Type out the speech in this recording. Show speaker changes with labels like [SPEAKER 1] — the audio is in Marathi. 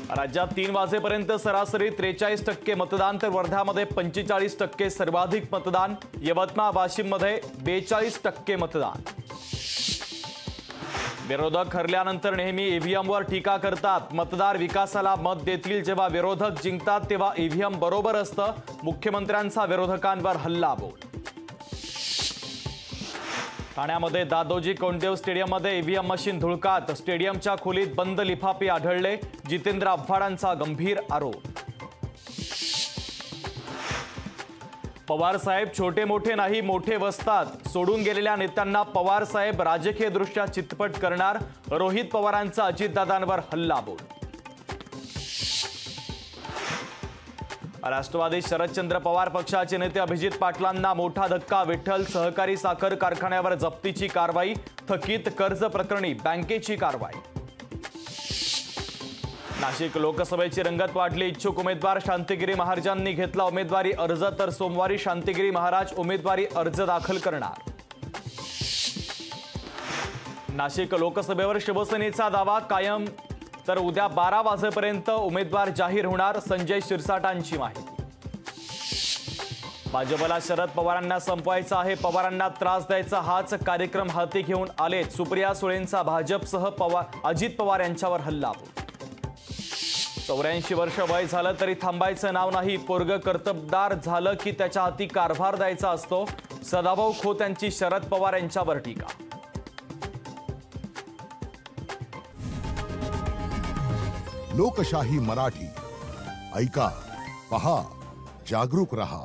[SPEAKER 1] राज्यात 3 वाजेपर्यंत सरासरी 43% मतदान तर वर्ध्यामध्ये 45% सर्वाधिक मतदान। यवतमाळ वाशिममध्ये 42% मतदान। विरोधक हरल्यानंतर नेहमी ईव्हीएमवर टीका करतात। मतदार विकासाला मत देतील जेव्हा विरोधक जिंकतात तेव्हा ईव्हीएम बरोबर असतं। मुख्यमंत्र्यांचा विरोधकांवर हल्लाबोल। ठाण्यामध्ये दादोजी कोंडदेव स्टेडियममध्ये ईव्हीएम मशीन धुळकात। स्टेडियमच्या खोलीत बंद लिफाफे आढळले। जितेंद्र आव्हाडांचा गंभीर आरोप। पवार साहेब छोटे मोठे नाही मोठे वसतात। सोडून गेलेल्या नेत्यांना पवार साहेब राजकीयदृष्ट्या चितपट करणार। रोहित पवारांचा अजितदादांवर हल्लाबोल। राष्ट्रवादी शरदचंद्र पवार पक्षाचे नेते अभिजित पाटलांना मोठा धक्का। विठ्ठल सहकारी साखर कारखान्यावर जप्तीची कारवाई। थकीत कर्ज प्रकरणी बँकेची कारवाई। नाशिक लोकसभेची रंगत वाढली। इच्छुक उमेदवार शांतिगिरी महाराजांनी घेतला उमेदवारी अर्ज तर सोमवारी शांतिगिरी महाराज उमेदवारी अर्ज दाखल करणार। नाशिक लोकसभेवर शिवसेनेचा दावा कायम तर उद्या 12 वाजेपर्यंत उमेदवार जाहीर होणार। संजय शिरसाटांची माहिती। भाजपला शरद पवारांना संपवायचा आहे। पवारांना त्रास द्यायचा हाच कार्यक्रम हाती घेऊन आलेत। सुप्रिया सुळेंचा भाजपसह अजित पवार यांच्यावर हल्लाबोल। 84 वर्ष वय झालं तरी थांबायचं नाव नाही। पोरग कर्तबदार झालं की त्याच्या हाती कारभार द्यायचा असतो। सदाभाऊ खोत यांची शरद पवार यांच्यावर टीका।
[SPEAKER 2] लोकशाही मराठी ऐका, पहा, जागरूक रहा।